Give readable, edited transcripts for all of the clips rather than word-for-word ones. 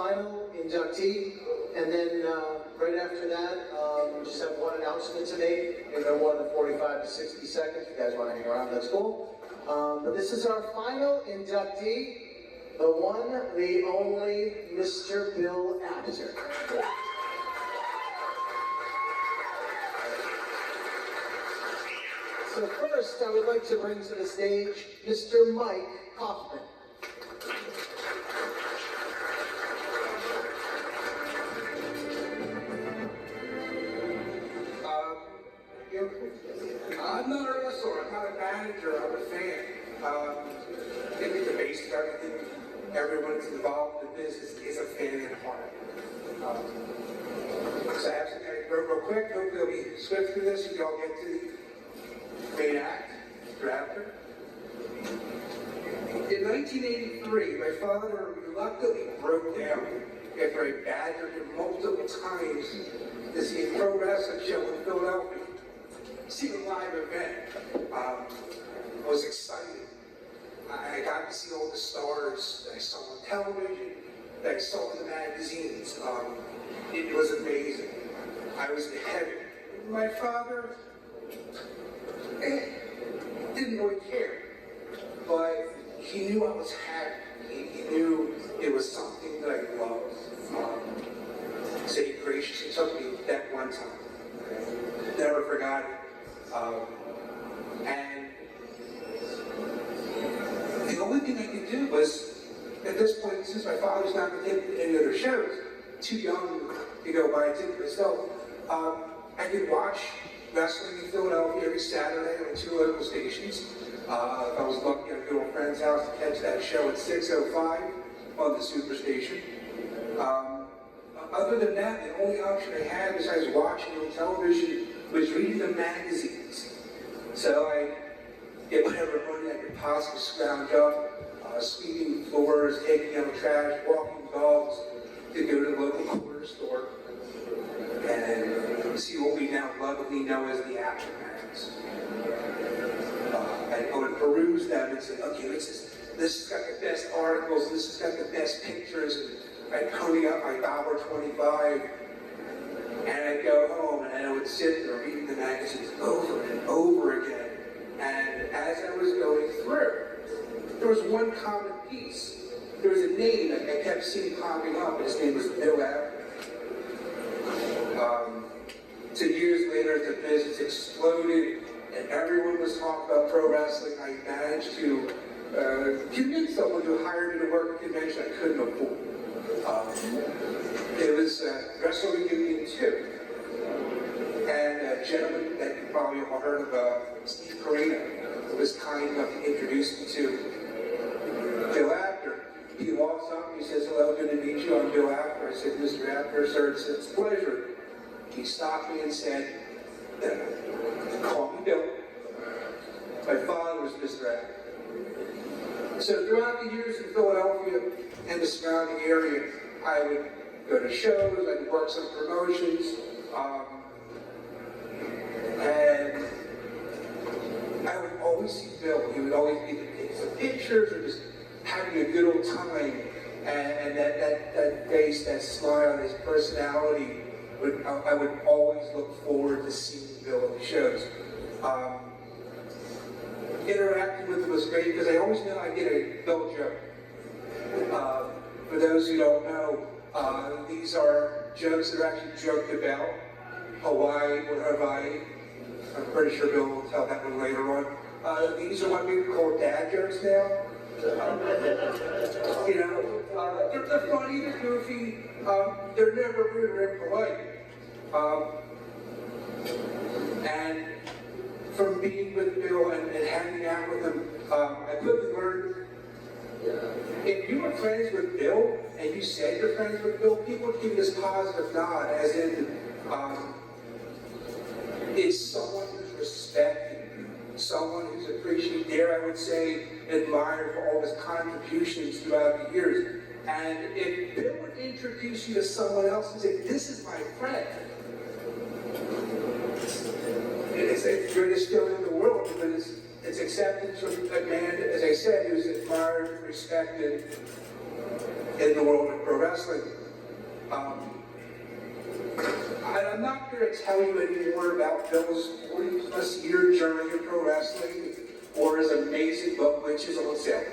final inductee, and then right after that, we just have one announcement to make in no more than 45 to 60 seconds. If you guys want to hang around, that's cool. But this is our final inductee, the one, the only, Mr. Bill Apter. So first, I would like to bring to the stage Mr. Mike Kaufman. I'm not a wrestler, I'm not a manager, I'm a fan. I think it's the basic, I think everyone that's involved in the business is a fan at heart. So I have some kind of real quick, hopefully I'll be swift through this and y'all get to the main act, Mr. Apter. In 1983, my father reluctantly broke down after I badgered him multiple times to see a pro wrestling show in Philadelphia. See a live event. I was excited. I got to see all the stars that I saw on television, that I saw in the magazines. It was amazing. I was in heaven. My father didn't really care, but he knew I was happy. He knew it was something that I loved. So he graciously took me that one time. Never forgot it. And the only thing I could do was, at this point, since my father's not going to take any other shows, too young to go buy a ticket myself, I could watch wrestling in Philadelphia every Saturday on 2 local stations. If I was lucky, I'd go to a friend's house to catch that show at 6:05 on the Superstation. Other than that, the only option I had besides watching on television was reading the magazines. So I get whatever money I could possibly scrounge up, sweeping floors, taking out trash, walking dogs, to go to the local corner store and see what we now lovingly know as the Apter mags. I would peruse them and say, okay, this has got the best articles, this has got the best pictures, and I'd pony up my $1.25, and I'd go home and I would sit there reading the magazines over and over again. And as I was going through, there was one common piece. There was a name that I kept seeing popping up, and his name was Bill Apter. 2 years later, the business exploded, and everyone was talking about pro wrestling. I managed to convince someone to hire me to work at a convention I couldn't afford. It was Wrestling Union 2. And a gentleman that you probably all heard of, Steve Carino, was kind enough to introduce me to Bill Apter. He walks up and he says, hello, good to meet you, I'm Bill Apter. I said, Mr. Apter, sir, it's a pleasure. He stopped me and said, call me Bill. My father was Mr. Apter. So throughout the years in Philadelphia and the surrounding area, I would go to shows, I would work some promotions, and I would always see Bill. He would always be taking some pictures or just having a good old time. And that face, that smile, his personality, I would always look forward to seeing Bill at the shows. Interacting with him was great because I always knew I'd get a Bill joke. For those who don't know, these are jokes that are actually joked about Hawaii or Hawaii. I'm pretty sure Bill will tell that one later on. These are what we call dad jokes now. You know, they're funny, they're goofy, they're never rude or impolite. And from being with Bill and hanging out with him, I quickly learned, if you were friends with Bill and you said you're friends with Bill, people would give you this positive nod, as in, it's someone who's respected, someone who's appreciated, dare I would say, admired for all his contributions throughout the years. And if Bill would introduce you to someone else and say, this is my friend, it's the greatest feeling in the world, because it's acceptance from a man, as I said, who's admired and respected in the world of pro wrestling. I'm not going to tell you any more about Bill's 40-plus year journey in pro wrestling or his amazing book, which is on sale.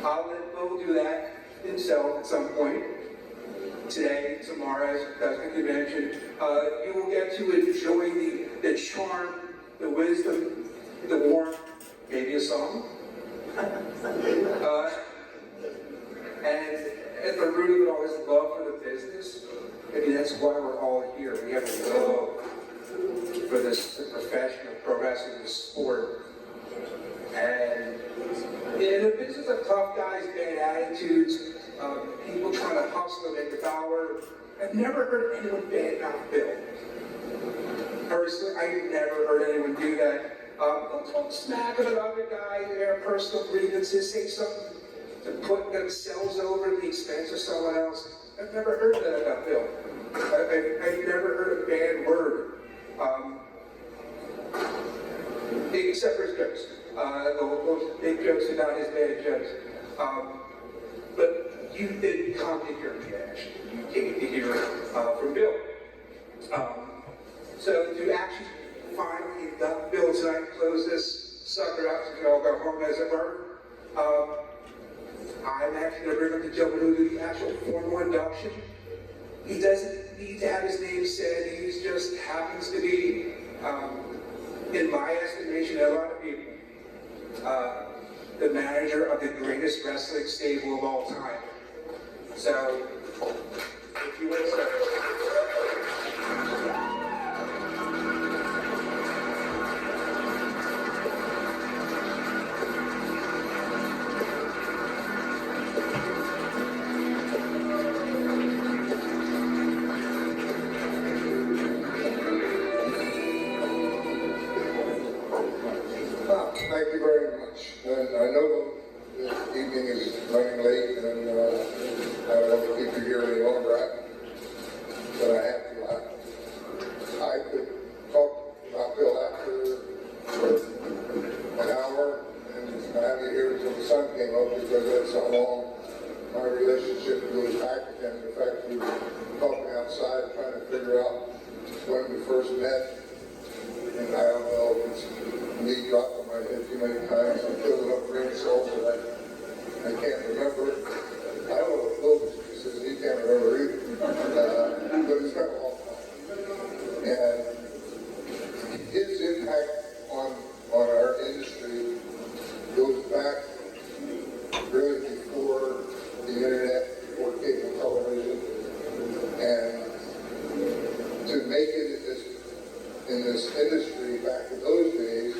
I'll let Bill do that himself at some point. Today, tomorrow, as the convention, you will get to enjoy the charm, the wisdom, the warmth, maybe a song. And at the root of it all is love for the business. I mean, that's why we're all here. We have a love for this profession of pro wrestling, this sport. And in a business of tough guys, bad attitudes, people trying to hustle and make a dollar, I've never heard anyone bad mouth Bill. Personally, I've never heard anyone do that. They'll talk smack of another guy, their personal grievances, say something to put themselves over at the expense of someone else. I've never heard that about Bill. I've never heard a bad word, except for his jokes. Those big jokes are not his bad jokes. But you did come to hear me, actually. You came to hear from Bill. So to actually finally got Bill tonight to close this sucker out so we can all go home, as it were, I'm actually going to bring up the gentleman who did the actual formal induction. He doesn't need to have his name said. He just happens to be, in my estimation, a lot of people, the manager of the greatest wrestling stable of all time. So, if you would, sir. Thank you very much. And I know the evening is running late, and I don't want to keep you here any longer, but I have to. I could talk about Bill Apter for an hour, and I have you here until the sun came up, because that's how long my relationship goes back again. In fact, we were talking outside trying to figure out when we first met, and I don't know if it's me dropped on my head too many times and filled it up brain cells that I can't remember. I don't know what Bill says he can't remember either. But it's been a long time. And his impact on our industry goes back really before the internet, before cable television. And to make it in this industry back in those days,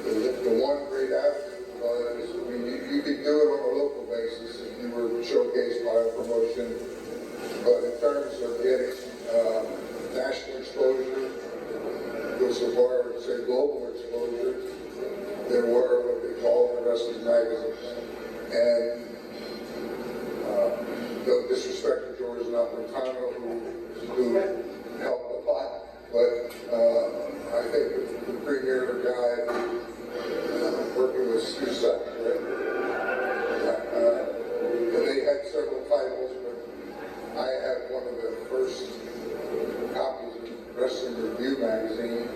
the one great avenue was, I mean, you could do it on a local basis if you were showcased by a promotion, but in terms of getting national exposure, go so far as to say global exposure, there were what they call the wrestling magazines. And no disrespect to George Napolitano, who helped a lot, but I think the premier guy working with Stu Sutton, right? And they had several titles, but I had one of the first copies of Wrestling Review magazine,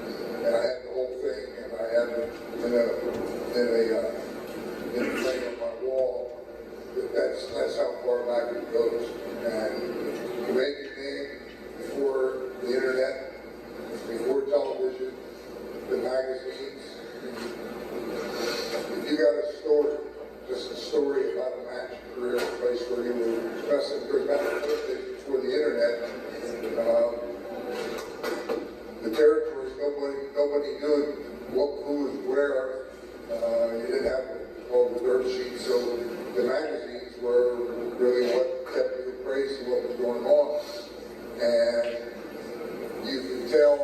and I had the whole thing, and I had it in a frame on my wall. That's how far back it goes. And to make a name before the internet, before television, the magazines, if you got a story, just a story about a match, career, a place where you were wrestling, because back in those days before the internet, the territories, nobody knew who was where. You didn't have all the dirt sheets, so the magazines were really what kept you appraised of what was going on. And you could tell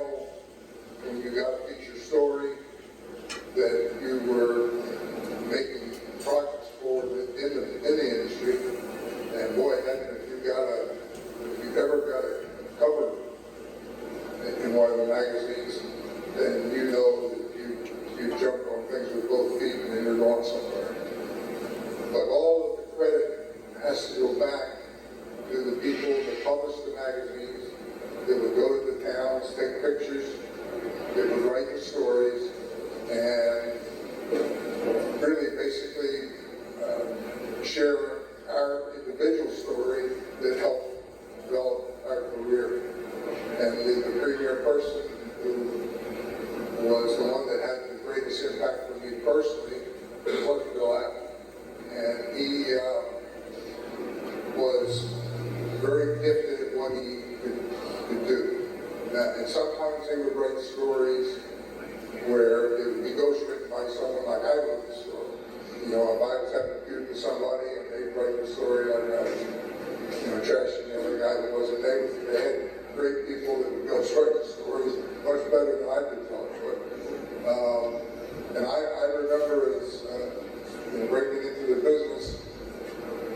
when you got a feature story that you were making progress forward in the industry. And boy, if you've ever got a cover our individual story that helped develop our career. And the premier person who was the one that had the greatest impact on me personally was Bill Apter. And he was very gifted at what he could do. And sometimes he would write stories where it would be ghostwritten by someone like I wrote the story. You know, if I was having a feud with somebody and they'd write the story on, trashing the other guy that wasn't there, they had great people that would ghostwrite the stories much better than I could tell them. And I remember as breaking into the business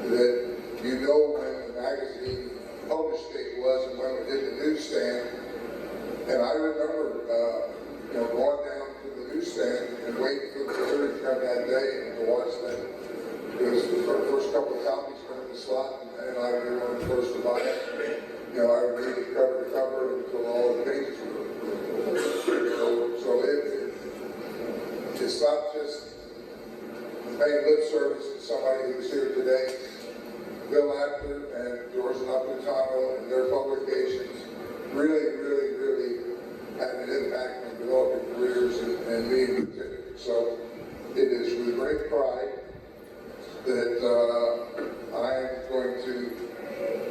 that when the magazine published date was and when it did the newsstand. And I remember, going down to the newsstand and waiting for the delivery to come that day and to watch that. Because the first couple of copies went in the slot and I would be one of the first to buy it. I would read it cover to cover until all the pages were. So it's not just paying lip service to somebody who's here today. Bill Apter and George Napolitano and their publications really, really, really had an impact on developing careers and me in particular. So it is with great pride that I am going to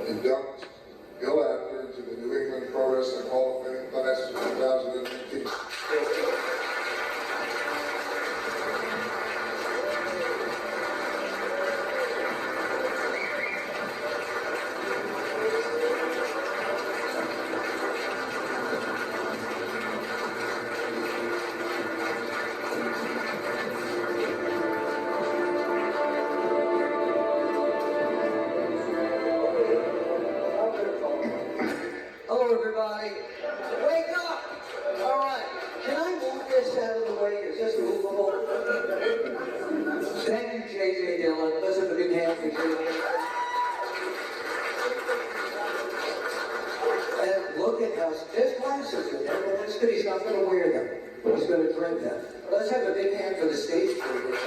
induct Bill Apter into the New England Pro Wrestling Hall of Fame class of 2019. Hello, everybody. Wake up! All right. Can I move this out of the way? Is this movable? Thank you, J.J. Dillon. Let's have a big hand for J.J. And look at how there's glasses in there, but that's good. He's not going to wear them. He's going to drink them. Let's have a big hand for the stage crew.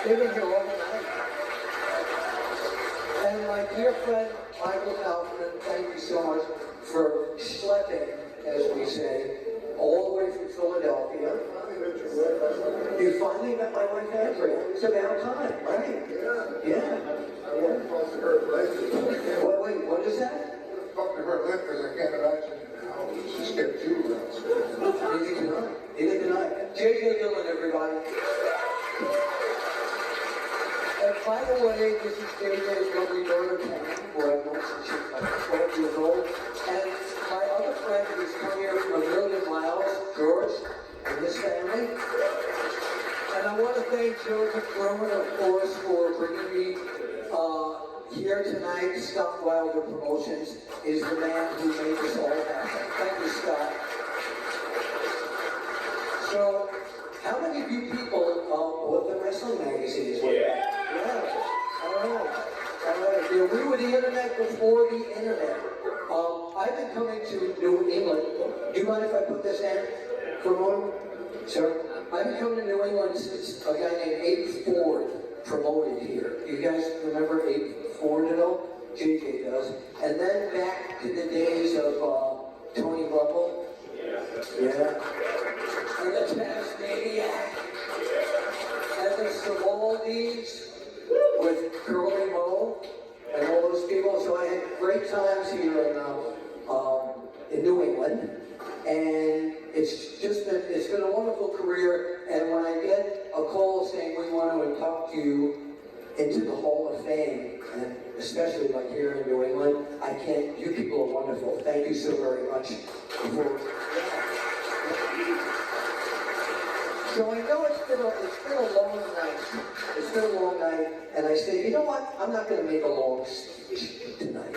They've been here all night. And my dear friend, Michael Kaufman, thank you so much for schlepping, as we say, all the way from Philadelphia. You finally met my wife, Andrea. It's about time, right? Yeah. Wait, what is that? Talk to her lip because I can't imagine how she's kept you around. Neither can I. J.J. Dillon, everybody. And by the way, this is J.J.'s lovely daughter, Pam, who I've known since she was 12 years old. And my other friend who's come here from a million miles, George, and his family. And I want to thank Joseph Bruen, of course, for bringing me here tonight. Scott Wilder Promotions is the man who made this all happen. Thank you, Scott. So, how many of you people bought the wrestling magazines? Yeah. All right. Yeah, we were the internet before the internet. I've been coming to New England. Do you mind if I put this in for a moment? Sir? I've been coming to New England since a guy named Abe Ford promoted here. You guys remember Abe Ford at all? JJ does. And then back to the days of Tony Rumble. Yeah. And the Tasmaniac. And the Savaldis with Curly Moe and all those people. So I had great times here in New England. And it's been a wonderful career. And when I get a call saying we want to induct you into the Hall of Fame, and especially like here in New England, you people are wonderful. Thank you so very much. So I know it's been a long night. It's been a long night, and I say, you know what? I'm not going to make a long speech tonight.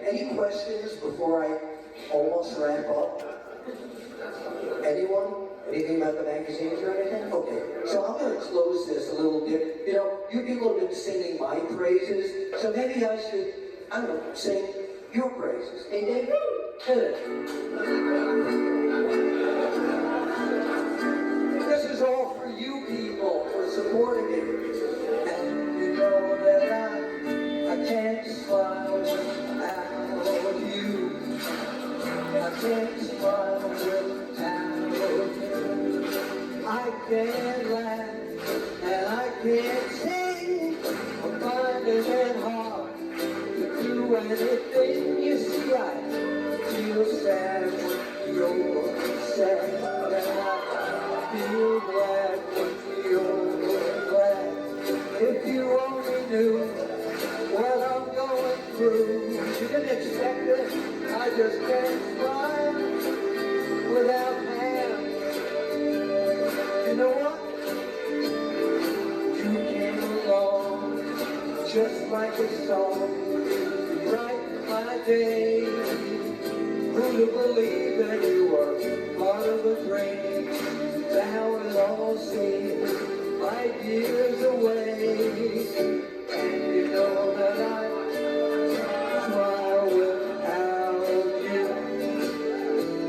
Any questions before I almost wrap up? Anyone? Anything about the magazines or anything? Okay, so I'm going to close this a little bit. You know, you people have been singing my praises, so maybe I should, I don't know, sing your praises. Hey, Dave? Good. This is all for you people for supporting me. And you know that I can't smile without you. I can't laugh and I can't sing. I'm finding it hard to do anything. You see, I feel sad when you're sad, and I feel glad when you're glad. If you only knew what I'm going through, you didn't expect it. I just can't smile without hands. You know what? You came along just like a song, bright my day. Who'd have believed that you were part of a dream? Now it all seems like years away. And you know that I smile without you.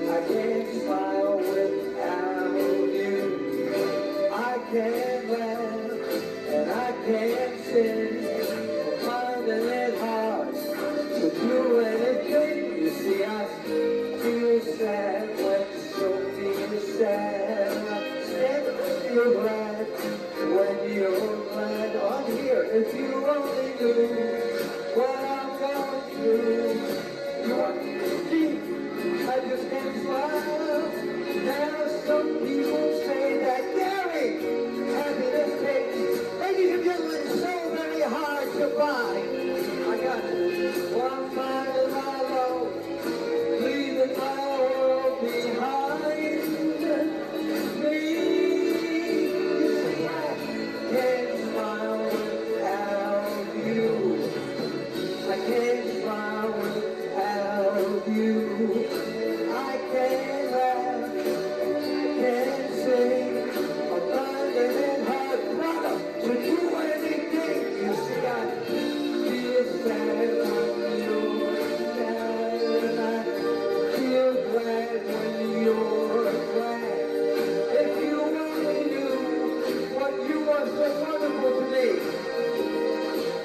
I can't smile without you. I can't laugh and I can't sing. I'm finding it hard to do anything. You see, I feel sad when so feel sad. I still feel glad when you're glad. I'm here. If you only knew what I'm going through, you are deep. I just can't smile. Now some people say that Gary, happiness takes, ladies and gentlemen, so very hard to buy. I got it. Well, I'm finding my love, leaving my world behind me. You see, I can't smile without you. I can't smile without you. I can't laugh, I can't sing. I'm finding it hard, brother, to do anything. You see, I feel sad when you're sad, and I feel glad when you're glad. If you only knew what you were so wonderful to me,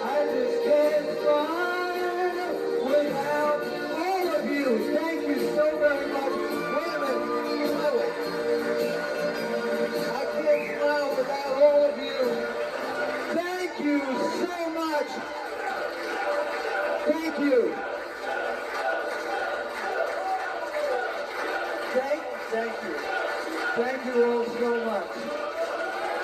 I just can't smile without all of you. Thank you so very much. Wait a minute. Oh, wait. I can't smile without all of you. Thank you so much. Thank you. Thank you. Thank you all so much.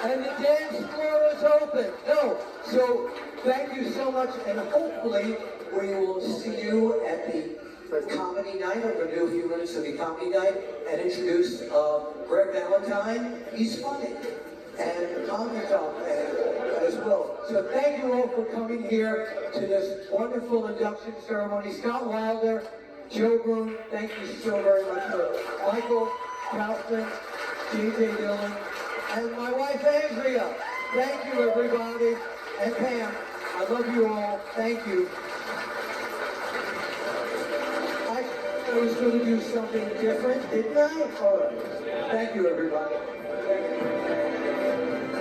And the dance floor is open. No, so thank you so much, and hopefully we will see you at the comedy night. I'm going to do a few minutes of the comedy night and introduce Greg Valentine. He's funny, and Tom is up as well. So thank you all for coming here to this wonderful induction ceremony. Scott Wilder, Joe Bruen, thank you so very much. Michael Kaufman, J.J. Dillon, and my wife Andrea. Thank you, everybody. And Pam, I love you all. Thank you. I was going to do something different, didn't I? All right. Thank you, everybody. Thank you.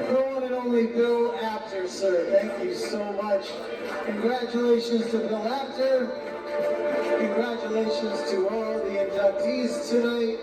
The one and only Bill Apter, sir. Thank you so much. Congratulations to Bill Apter. Congratulations to all the inductees tonight.